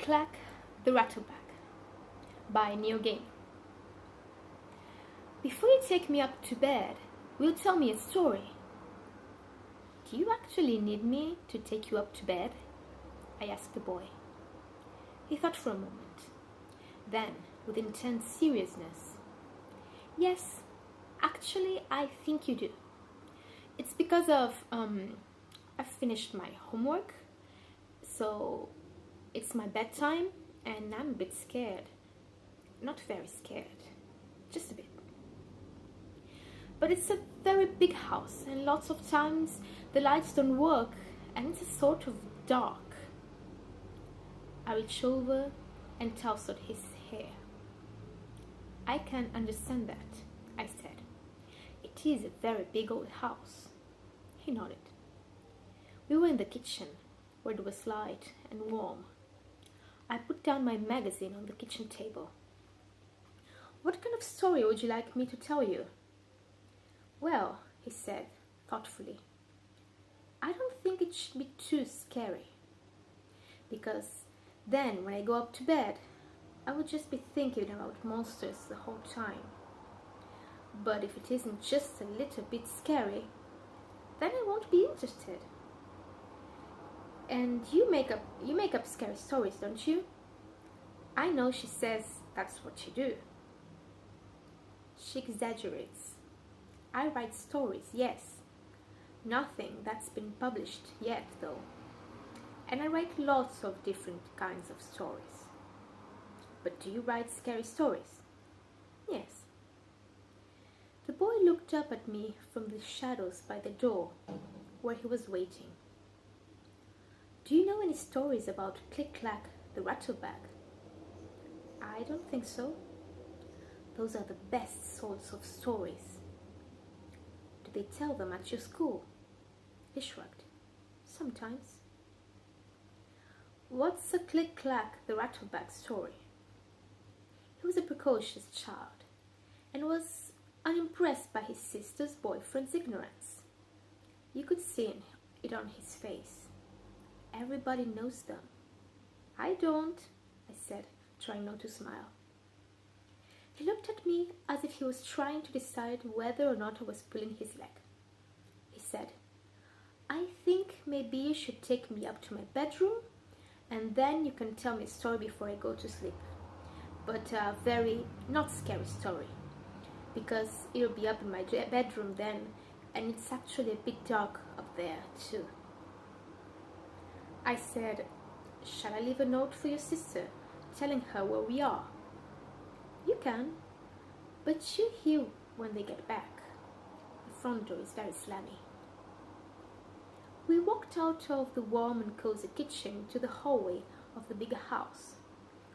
Click-clack The Rattlebag by Neil Gaiman. Before you take me up to bed, will you tell me a story? Do you actually need me to take you up to bed? I asked the boy. He thought for a moment. Then, with intense seriousness, yes, actually I think you do. It's because of, I've finished my homework, so it's my bedtime and I'm a bit scared. Not very scared, just a bit. But it's a very big house and lots of times the lights don't work and it's a sort of dark. I reached over and tousled his hair. I can understand that, I said. It is a very big old house. He nodded. We were in the kitchen, where it was light and warm. I put down my magazine on the kitchen table. What kind of story would you like me to tell you? Well, he said thoughtfully, I don't think it should be too scary. Because then when I go up to bed, I would just be thinking about monsters the whole time. But if it isn't just a little bit scary, then I won't be interested. And you make up scary stories, don't you? I know she says that's what you do. She exaggerates. I write stories, yes. Nothing that's been published yet, though. And I write lots of different kinds of stories. But do you write scary stories? Yes. The boy looked up at me from the shadows by the door, where he was waiting. Do you know any stories about Click-clack The Rattlebag? I don't think so. Those are the best sorts of stories. Do they tell them at your school? He shrugged. Sometimes. What's a Click-clack The Rattlebag story? He was a precocious child and was unimpressed by his sister's boyfriend's ignorance. You could see it on his face. Everybody knows them. I don't, I said, trying not to smile. He looked at me as if he was trying to decide whether or not I was pulling his leg. He said, I think maybe you should take me up to my bedroom and then you can tell me a story before I go to sleep. But a very not scary story, because it'll be up in my bedroom then and it's actually a bit dark up there too. I said, shall I leave a note for your sister, telling her where we are? You can, but you hear when they get back. The front door is very slammy. We walked out of the warm and cozy kitchen to the hallway of the bigger house,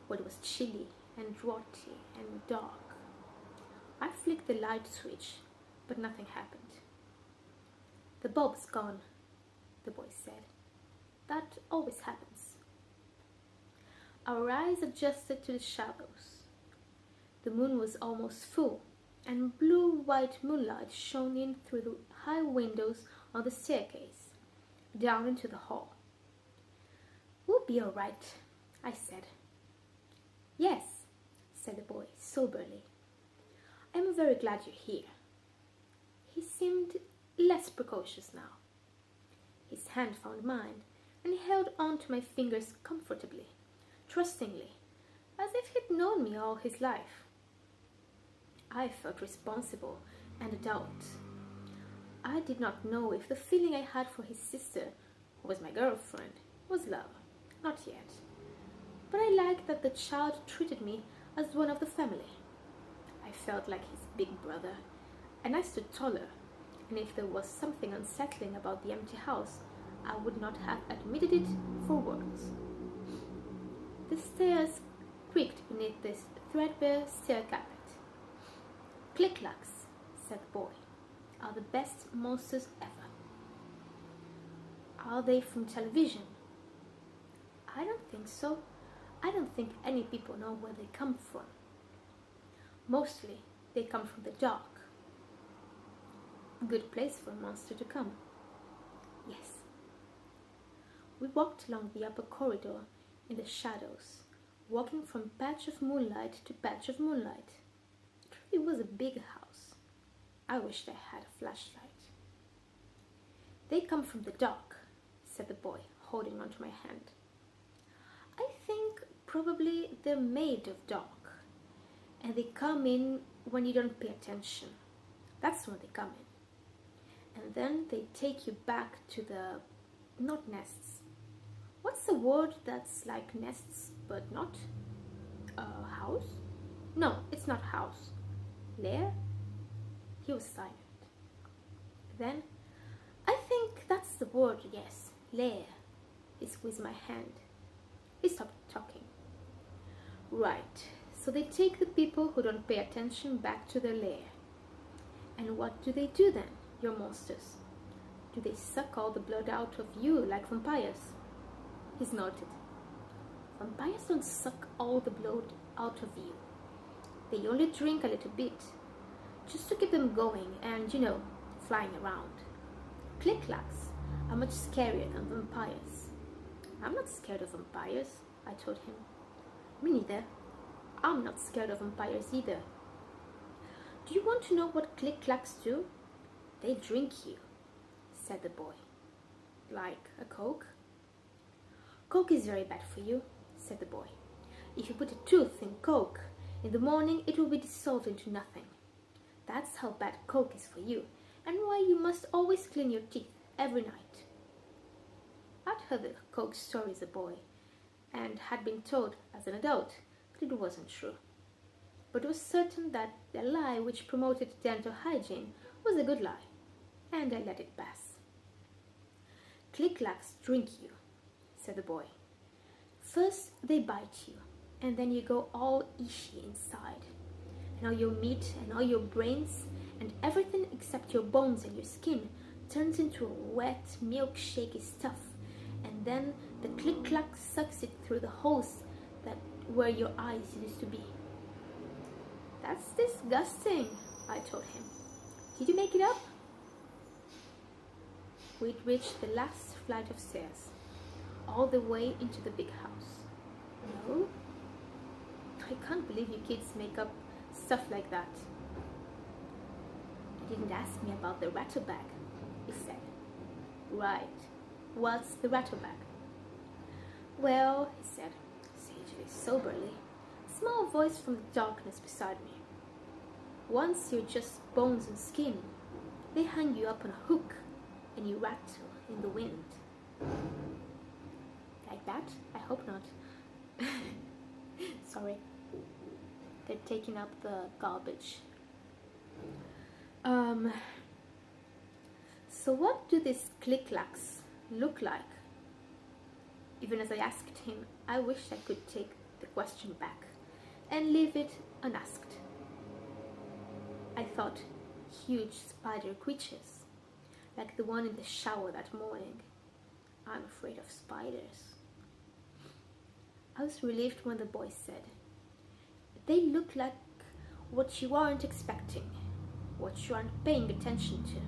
where it was chilly and draughty and dark. I flicked the light switch, but nothing happened. The bulb's gone, the boy said. That always happens. Our eyes adjusted to the shadows. The moon was almost full, and blue-white moonlight shone in through the high windows on the staircase, down into the hall. We'll be all right, I said. Yes, said the boy soberly. I'm very glad you're here. He seemed less precocious now. His hand found mine, and he held on to my fingers comfortably, trustingly, as if he'd known me all his life. I felt responsible and adult. I did not know if the feeling I had for his sister, who was my girlfriend, was love. Not yet. But I liked that the child treated me as one of the family. I felt like his big brother, and I stood taller, and if there was something unsettling about the empty house, I would not have admitted it for words. The stairs creaked beneath this threadbare stair carpet. Click-clacks, said the boy, are the best monsters ever. Are they from television? I don't think so. I don't think any people know where they come from. Mostly, they come from the dark. Good place for a monster to come. Yes. We walked along the upper corridor in the shadows, walking from patch of moonlight to patch of moonlight. It really was a big house. I wished I had a flashlight. They come from the dark, said the boy, holding onto my hand. I think probably they're made of dark, and they come in when you don't pay attention. That's when they come in. And then they take you back to the, not nests. What's the word that's like nests but not? House? No, it's not house. Lair? He was silent. Then, I think that's the word, yes, lair. He squeezed my hand. He stopped talking. Right, so they take the people who don't pay attention back to their lair. And what do they do then, your monsters? Do they suck all the blood out of you like vampires? He snorted. Vampires don't suck all the blood out of you. They only drink a little bit, just to keep them going and, flying around. Click-clacks are much scarier than vampires. I'm not scared of vampires, I told him. Me neither. I'm not scared of vampires either. Do you want to know what click-clacks do? They drink you, said the boy. Like a Coke? Coke is very bad for you, said the boy. If you put a tooth in Coke, in the morning it will be dissolved into nothing. That's how bad Coke is for you, and why you must always clean your teeth every night. I'd heard the Coke story as a boy, and had been told as an adult that it wasn't true. But it was certain that the lie which promoted dental hygiene was a good lie, and I let it pass. Click-clacks drink you, said the boy. First they bite you, and then you go all ishy inside, and all your meat and all your brains and everything except your bones and your skin turns into a wet, milkshakey stuff, and then the click-clack sucks it through the holes that where your eyes used to be. That's disgusting, I told him. Did you make it up? We'd reached the last flight of stairs, all the way into the big house. No? I can't believe you kids make up stuff like that. You didn't ask me about the rattlebag, he said. Right. What's the rattlebag? Well, he said, sagely, soberly, a small voice from the darkness beside me. Once you're just bones and skin, they hang you up on a hook and you rattle in the wind. Like that? I hope not. Sorry. They're taking up the garbage. So what do these click-clacks look like? Even as I asked him, I wished I could take the question back and leave it unasked. I thought huge spider creatures, like the one in the shower that morning. I'm afraid of spiders. I was relieved when the boy said, they look like what you aren't expecting, what you aren't paying attention to.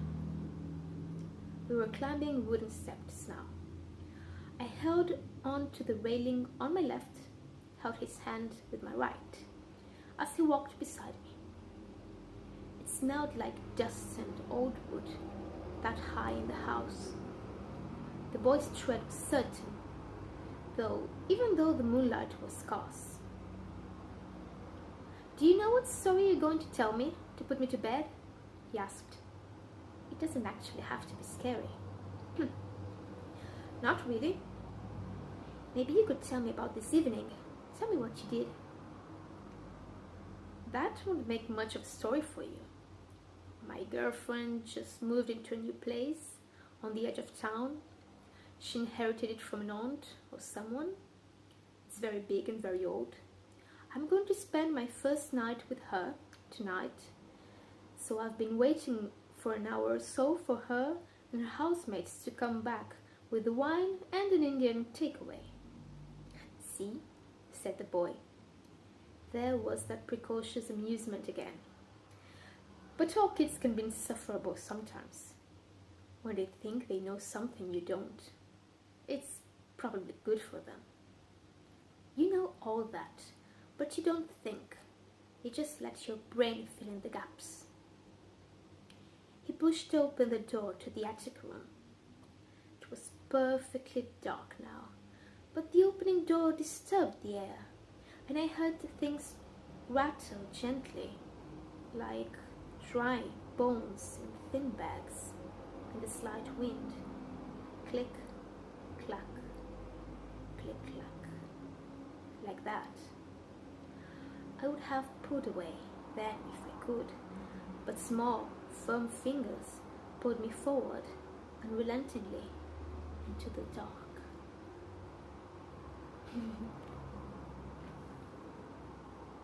We were climbing wooden steps now. I held on to the railing on my left, held his hand with my right, as he walked beside me. It smelled like dust and old wood, that high in the house. The boy's tread was certain, even though the moonlight was scarce. Do you know what story you're going to tell me to put me to bed? He asked. It doesn't actually have to be scary. Not really. Maybe you could tell me about this evening. Tell me what you did. That won't make much of a story for you. My girlfriend just moved into a new place on the edge of town. She inherited it from an aunt or someone. It's very big and very old. I'm going to spend my first night with her tonight. So I've been waiting for an hour or so for her and her housemates to come back with the wine and an Indian takeaway. See, said the boy. There was that precocious amusement again. But all kids can be insufferable sometimes, when they think they know something you don't. It's probably good for them. all that, but you don't think. You just let your brain fill in the gaps. He pushed open the door to the attic room. It was perfectly dark now, but the opening door disturbed the air, and I heard the things rattle gently, like dry bones in thin bags in the slight wind. Click, clack, click, clack, like that. I would have pulled away then if I could, but small, firm fingers pulled me forward unrelentingly into the dark.